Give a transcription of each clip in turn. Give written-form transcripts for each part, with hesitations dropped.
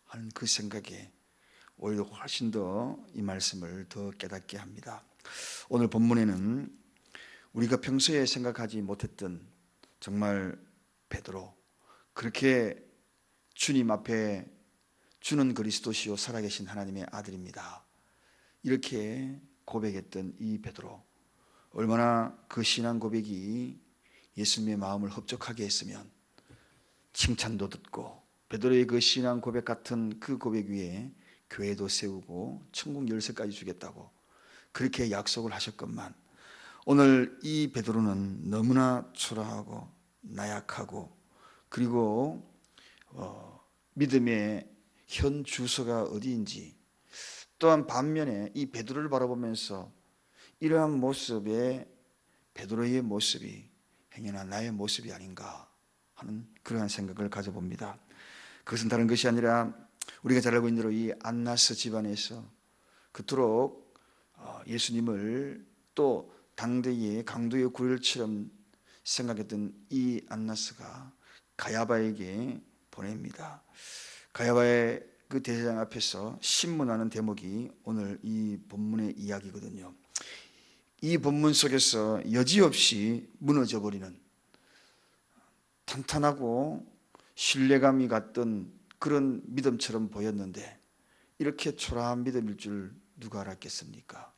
하는 그 생각에 오히려 훨씬 더 이 말씀을 더 깨닫게 합니다. 오늘 본문에는 우리가 평소에 생각하지 못했던 정말 베드로, 그렇게 주님 앞에 주는 그리스도시요 살아계신 하나님의 아들입니다, 이렇게 고백했던 이 베드로, 얼마나 그 신앙 고백이 예수님의 마음을 흡족하게 했으면 칭찬도 듣고 베드로의 그 신앙 고백 같은 그 고백 위에 교회도 세우고 천국 열쇠까지 주겠다고 그렇게 약속을 하셨건만, 오늘 이 베드로는 너무나 초라하고 나약하고 그리고 믿음의 현 주소가 어디인지, 또한 반면에 이 베드로를 바라보면서 이러한 모습에 베드로의 모습이 행여나 나의 모습이 아닌가 하는 그러한 생각을 가져봅니다. 그것은 다른 것이 아니라 우리가 잘 알고 있는 대로 이 안나스 집안에서 그토록 예수님을 또 당대의 강도의 구일처럼 생각했던 이 안나스가 가야바에게 보냅니다. 가야바의 그 대제사장 앞에서 신문하는 대목이 오늘 이 본문의 이야기거든요. 이 본문 속에서 여지없이 무너져버리는 탄탄하고 신뢰감이 갔던 그런 믿음처럼 보였는데, 이렇게 초라한 믿음일 줄 누가 알았겠습니까?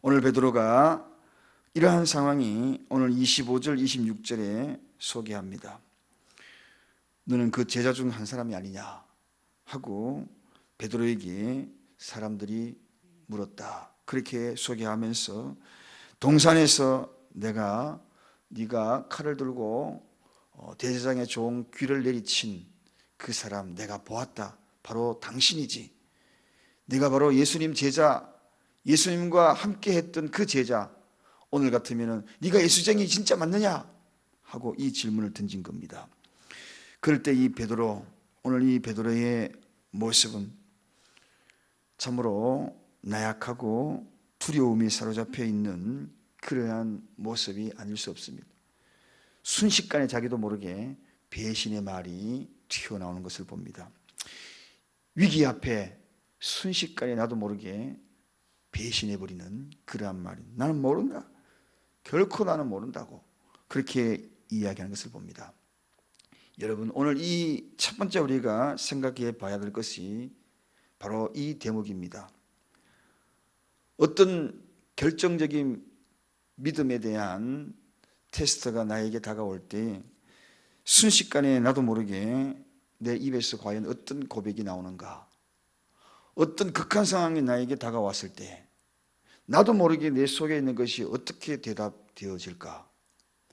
오늘 베드로가 이러한 상황이 오늘 25절 26절에 소개합니다. 너는 그 제자 중 한 사람이 아니냐 하고 베드로에게 사람들이 물었다, 그렇게 소개하면서 동산에서 네가 칼을 들고 대제사장의 종 귀를 내리친 그 사람 내가 보았다, 바로 당신이지, 네가 바로 예수님 제자, 예수님과 함께 했던 그 제자, 오늘 같으면 네가 예수쟁이 진짜 맞느냐 하고 이 질문을 던진 겁니다. 그럴 때 이 베드로, 오늘 이 베드로의 모습은 참으로 나약하고 두려움이 사로잡혀 있는 그러한 모습이 아닐 수 없습니다. 순식간에 자기도 모르게 배신의 말이 튀어나오는 것을 봅니다. 위기 앞에 순식간에 나도 모르게 배신해버리는 그러한 말이, 나는 모른다, 결코 나는 모른다고 그렇게 이야기하는 것을 봅니다. 여러분, 오늘 이 첫 번째 우리가 생각해 봐야 될 것이 바로 이 대목입니다. 어떤 결정적인 믿음에 대한 테스트가 나에게 다가올 때 순식간에 나도 모르게 내 입에서 과연 어떤 고백이 나오는가, 어떤 극한 상황이 나에게 다가왔을 때 나도 모르게 내 속에 있는 것이 어떻게 대답되어질까,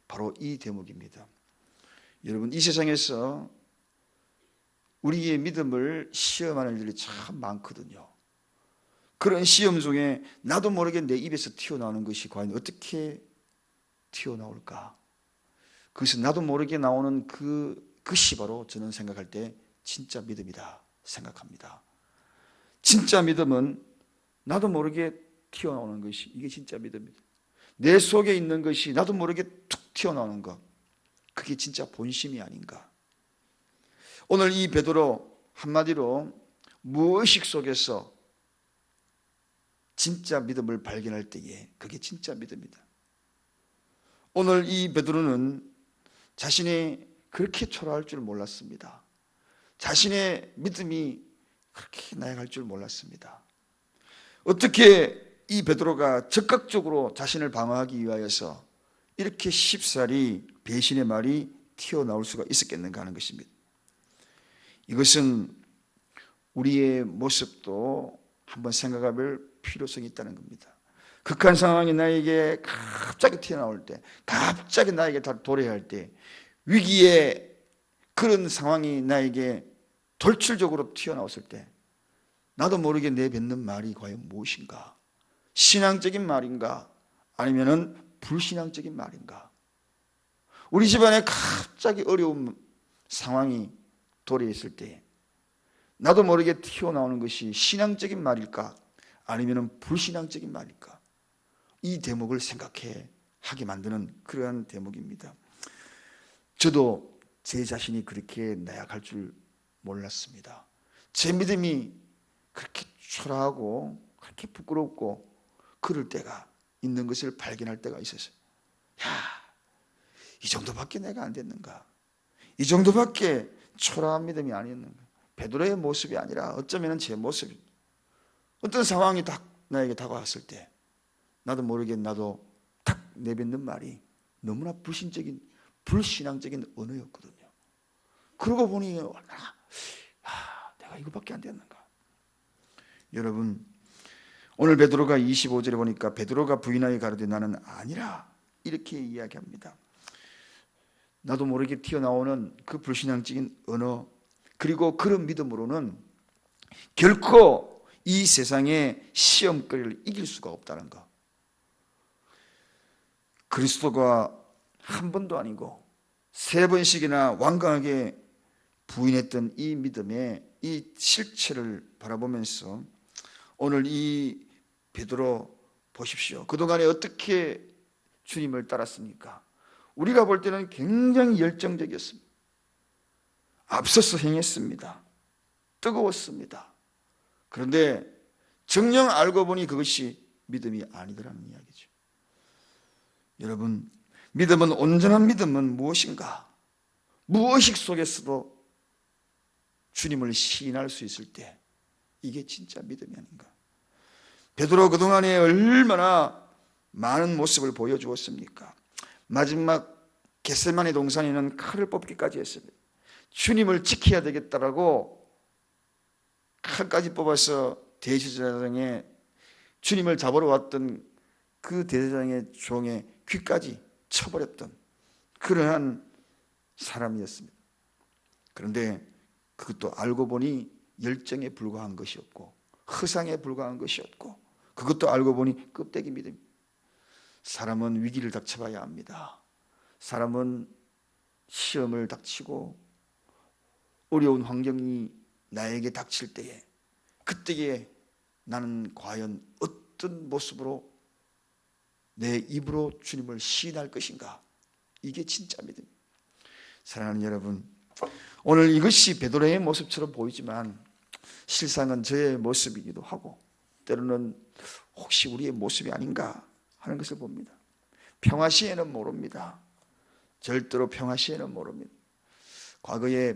바로 이 대목입니다. 여러분, 이 세상에서 우리의 믿음을 시험하는 일들이 참 많거든요. 그런 시험 중에 나도 모르게 내 입에서 튀어나오는 것이 과연 어떻게 튀어나올까, 그것은 나도 모르게 나오는 그것이 바로 저는 생각할 때 진짜 믿음이다 생각합니다. 진짜 믿음은 나도 모르게 튀어나오는 것이, 이게 진짜 믿음입니다. 내 속에 있는 것이 나도 모르게 툭 튀어나오는 것, 그게 진짜 본심이 아닌가. 오늘 이 베드로 한마디로 무의식 속에서 진짜 믿음을 발견할 때에 그게 진짜 믿음이다. 오늘 이 베드로는 자신이 그렇게 초라할 줄 몰랐습니다. 자신의 믿음이 그렇게 나약할 줄 몰랐습니다. 어떻게 이 베드로가 적극적으로 자신을 방어하기 위하여서 이렇게 쉽사리 배신의 말이 튀어나올 수가 있었겠는가 하는 것입니다. 이것은 우리의 모습도 한번 생각해 볼 필요성이 있다는 겁니다. 극한 상황이 나에게 갑자기 튀어나올 때, 갑자기 나에게 다 도래할 때, 위기의 그런 상황이 나에게 돌출적으로 튀어나왔을 때 나도 모르게 내뱉는 말이 과연 무엇인가? 신앙적인 말인가? 아니면은 불신앙적인 말인가? 우리 집안에 갑자기 어려운 상황이 도래했을 때 나도 모르게 튀어나오는 것이 신앙적인 말일까? 아니면은 불신앙적인 말일까? 이 대목을 생각해 하게 만드는 그러한 대목입니다. 저도 제 자신이 그렇게 나약할 줄 몰랐습니다. 제 믿음이 그렇게 초라하고 그렇게 부끄럽고 그럴 때가 있는 것을 발견할 때가 있었어요. 이 정도밖에 내가 안 됐는가? 이 정도밖에 초라한 믿음이 아니었는가? 베드로의 모습이 아니라 어쩌면 제 모습이, 어떤 상황이 딱 나에게 다가왔을 때 나도 모르게 나도 딱 내뱉는 말이 너무나 불신적인, 불신앙적인 언어였거든요. 그러고 보니 내가 이거밖에 안 됐는가? 여러분, 오늘 베드로가 25절에 보니까 베드로가 부인하여 가로되 나는 아니라 이렇게 이야기합니다. 나도 모르게 튀어나오는 그 불신앙적인 언어, 그리고 그런 믿음으로는 결코 이 세상의 시험거리를 이길 수가 없다는 것. 그리스도가 한 번도 아니고 3번씩이나 완강하게 부인했던 이 믿음의 이 실체를 바라보면서 오늘 이 베드로 보십시오. 그동안에 어떻게 주님을 따랐습니까? 우리가 볼 때는 굉장히 열정적이었습니다. 앞서서 행했습니다. 뜨거웠습니다. 그런데 정녕 알고 보니 그것이 믿음이 아니더라는 이야기죠. 여러분, 믿음은, 온전한 믿음은 무엇인가? 무의식 속에서도 주님을 시인할 수 있을 때 이게 진짜 믿음이 아닌가? 베드로 그동안에 얼마나 많은 모습을 보여주었습니까? 마지막 겟세마네 동산에는 칼을 뽑기까지 했습니다. 주님을 지켜야 되겠다라고 칼까지 뽑아서 대제사장에 주님을 잡으러 왔던 그 대제사장의 종의 귀까지 쳐버렸던 그러한 사람이었습니다. 그런데 그것도 알고 보니 열정에 불과한 것이었고 허상에 불과한 것이었고 그것도 알고 보니 껍데기 믿음. 사람은 위기를 닥쳐봐야 합니다. 사람은 시험을 닥치고 어려운 환경이 나에게 닥칠 때에 그때에 나는 과연 어떤 모습으로 내 입으로 주님을 시인할 것인가? 이게 진짜 믿음. 사랑하는 여러분, 오늘 이것이 베드로의 모습처럼 보이지만 실상은 저의 모습이기도 하고 때로는 혹시 우리의 모습이 아닌가 하는 것을 봅니다. 평화시에는 모릅니다. 절대로 평화시에는 모릅니다. 과거에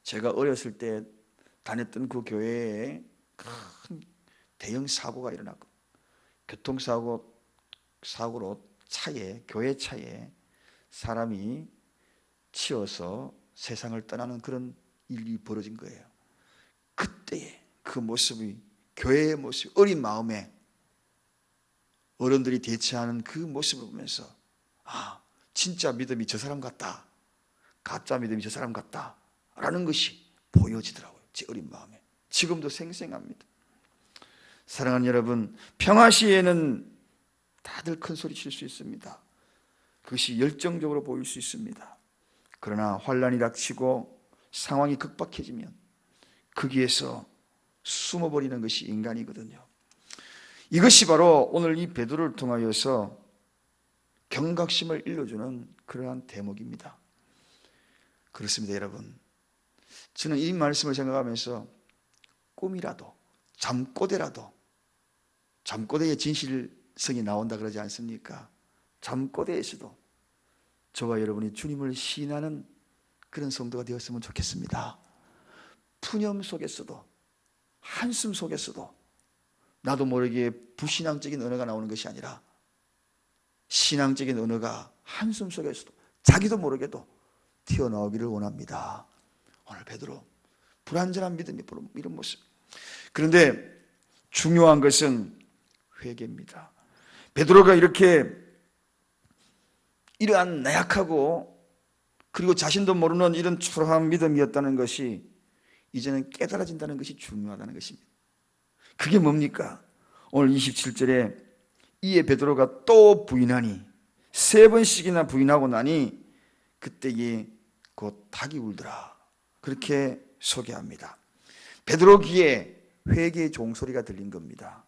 제가 어렸을 때 다녔던 그 교회에 큰 대형 사고가 일어났고 교통사고로 교회 차에 사람이 치여서 세상을 떠나는 그런 일이 벌어진 거예요. 그때의 그 모습이, 교회의 모습, 어린 마음에 어른들이 대처하는 그 모습을 보면서 진짜 믿음이 저 사람 같다, 가짜 믿음이 저 사람 같다 라는 것이 보여지더라고요. 제 어린 마음에. 지금도 생생합니다. 사랑하는 여러분, 평화시에는 다들 큰 소리 칠 수 있습니다. 그것이 열정적으로 보일 수 있습니다. 그러나 환란이 닥치고 상황이 급박해지면 거기에서 숨어버리는 것이 인간이거든요. 이것이 바로 오늘 이 베드로를 통하여서 경각심을 일러주는 그러한 대목입니다. 그렇습니다, 여러분. 저는 이 말씀을 생각하면서 꿈이라도, 잠꼬대의 진실성이 나온다 그러지 않습니까? 잠꼬대에서도 저와 여러분이 주님을 시인하는 그런 성도가 되었으면 좋겠습니다. 푸념 속에서도, 한숨 속에서도 나도 모르게 부신앙적인 언어가 나오는 것이 아니라 신앙적인 언어가 한숨 속에서도 자기도 모르게도 튀어나오기를 원합니다. 오늘 베드로 불완전한 믿음이 이런 모습. 그런데 중요한 것은 회개입니다. 베드로가 이렇게 이러한 나약하고 그리고 자신도 모르는 이런 초라한 믿음이었다는 것이 이제는 깨달아진다는 것이 중요하다는 것입니다. 그게 뭡니까? 오늘 27절에 이에 베드로가 또 부인하니 3번씩이나 부인하고 나니 그때에 곧 닭이 울더라. 그렇게 소개합니다. 베드로 귀에 회개의 종소리가 들린 겁니다.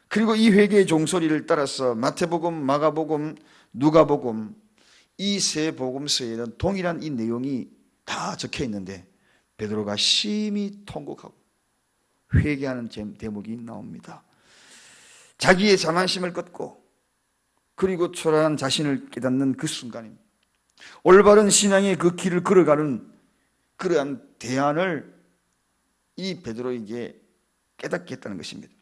그리고 이 회개의 종소리를 따라서 마태복음, 마가복음, 누가복음 이 세 복음서에는 동일한 이 내용이 다 적혀 있는데 베드로가 심히 통곡하고 회개하는 대목이 나옵니다. 자기의 자만심을 꺾고 그리고 초라한 자신을 깨닫는 그 순간입니다. 올바른 신앙의 그 길을 걸어가는 그러한 대안을 이 베드로에게 깨닫게 했다는 것입니다.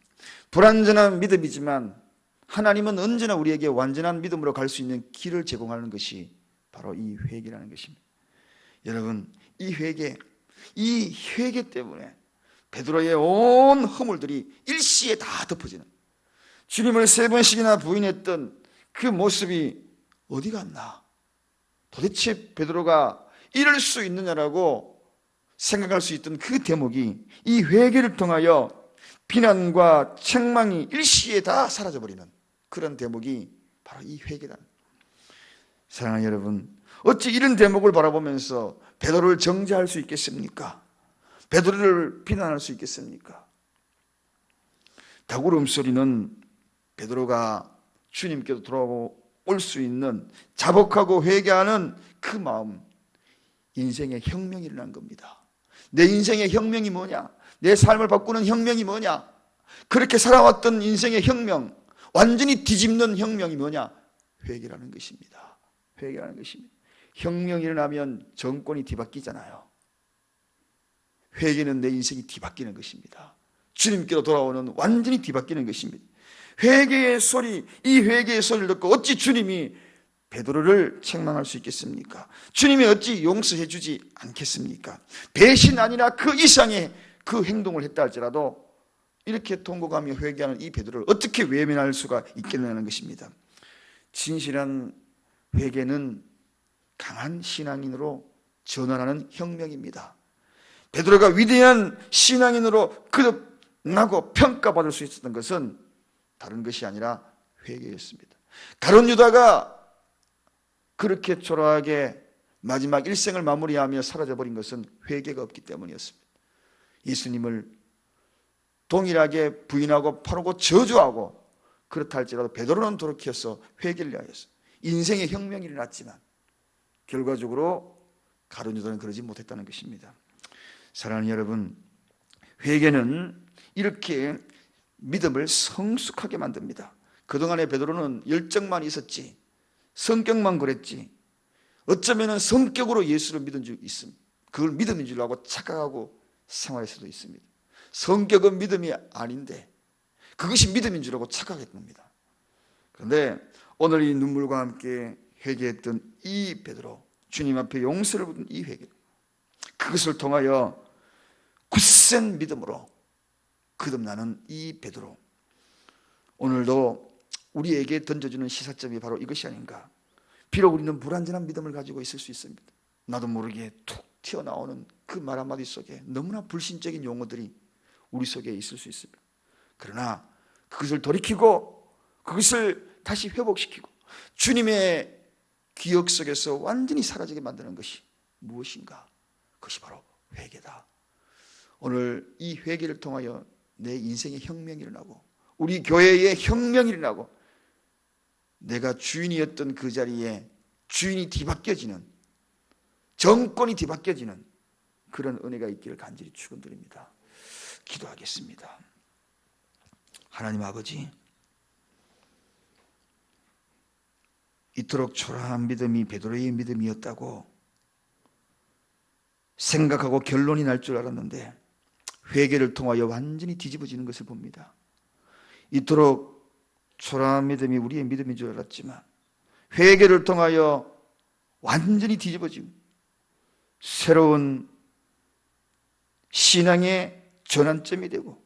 불완전한 믿음이지만 하나님은 언제나 우리에게 완전한 믿음으로 갈 수 있는 길을 제공하는 것이 바로 이 회개라는 것입니다. 여러분, 이 회개 때문에 베드로의 온 허물들이 일시에 다 덮어지는, 주님을 3번씩이나 부인했던 그 모습이 어디 갔나? 도대체 베드로가 이럴 수 있느냐라고 생각할 수 있던 그 대목이 이 회개를 통하여 비난과 책망이 일시에 다 사라져버리는 그런 대목이 바로 이 회개다. 사랑하는 여러분, 어찌 이런 대목을 바라보면서 베드로를 정죄할 수 있겠습니까? 베드로를 비난할 수 있겠습니까? 닭 울음소리는 베드로가 주님께로 돌아올 수 있는 자복하고 회개하는 그 마음, 인생의 혁명이 일어난 겁니다. 내 인생의 혁명이 뭐냐? 내 삶을 바꾸는 혁명이 뭐냐? 그렇게 살아왔던 인생의 혁명, 완전히 뒤집는 혁명이 뭐냐? 회개라는 것입니다. 회개라는 것입니다. 혁명이 일어나면 정권이 뒤바뀌잖아요. 회개는 내 인생이 뒤바뀌는 것입니다. 주님께로 돌아오는 완전히 뒤바뀌는 것입니다. 회개의 소리, 이 회개의 소리를 듣고 어찌 주님이 베드로를 책망할 수 있겠습니까? 주님이 어찌 용서해 주지 않겠습니까? 배신 아니라 그 이상의 그 행동을 했다 할지라도 이렇게 통곡하며 회개하는 이 베드로를 어떻게 외면할 수가 있겠냐는 것입니다. 진실한 회개는 강한 신앙인으로 전환하는 혁명입니다. 베드로가 위대한 신앙인으로 거듭나고 평가받을 수 있었던 것은 다른 것이 아니라 회개였습니다. 가룟 유다가 그렇게 초라하게 마지막 일생을 마무리하며 사라져버린 것은 회개가 없기 때문이었습니다. 예수님을 동일하게 부인하고 파르고 저주하고 그렇다 할지라도 베드로는 돌이켜서 회개를 하였어요. 인생의 혁명이 일어났지만 결과적으로 가룟 유다는 그러지 못했다는 것입니다. 사랑하는 여러분, 회개는 이렇게 믿음을 성숙하게 만듭니다. 그동안에 베드로는 열정만 있었지, 성격만 그랬지, 어쩌면 성격으로 예수를 믿은 줄 있습니다. 그걸 믿음인 줄 알고 착각하고 생활할 수도 있습니다. 성격은 믿음이 아닌데 그것이 믿음인 줄 알고 착각했던 겁니다. 그런데 오늘 이 눈물과 함께 회개했던 이 베드로, 주님 앞에 용서를 받은 이 회개, 그것을 통하여 굳센 믿음으로 거듭나는 이 베드로, 오늘도 우리에게 던져주는 시사점이 바로 이것이 아닌가. 비록 우리는 불완전한 믿음을 가지고 있을 수 있습니다. 나도 모르게 툭 튀어나오는 그 말 한마디 속에 너무나 불신적인 용어들이 우리 속에 있을 수 있습니다. 그러나 그것을 돌이키고 그것을 다시 회복시키고 주님의 기억 속에서 완전히 사라지게 만드는 것이 무엇인가? 그것이 바로 회개다. 오늘 이 회개를 통하여 내 인생의 혁명이 일어나고 우리 교회의 혁명이 일어나고 내가 주인이었던 그 자리에 주인이 뒤바뀌어지는, 정권이 뒤바뀌어지는 그런 은혜가 있기를 간절히 축원드립니다. 기도하겠습니다. 하나님 아버지, 이토록 초라한 믿음이 베드로의 믿음이었다고 생각하고 결론이 날 줄 알았는데 회개를 통하여 완전히 뒤집어지는 것을 봅니다. 이토록 초라한 믿음이 우리의 믿음인 줄 알았지만 회개를 통하여 완전히 뒤집어지고 새로운 신앙의 전환점이 되고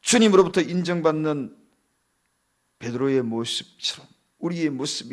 주님으로부터 인정받는 베드로의 모습처럼 우리의 모습이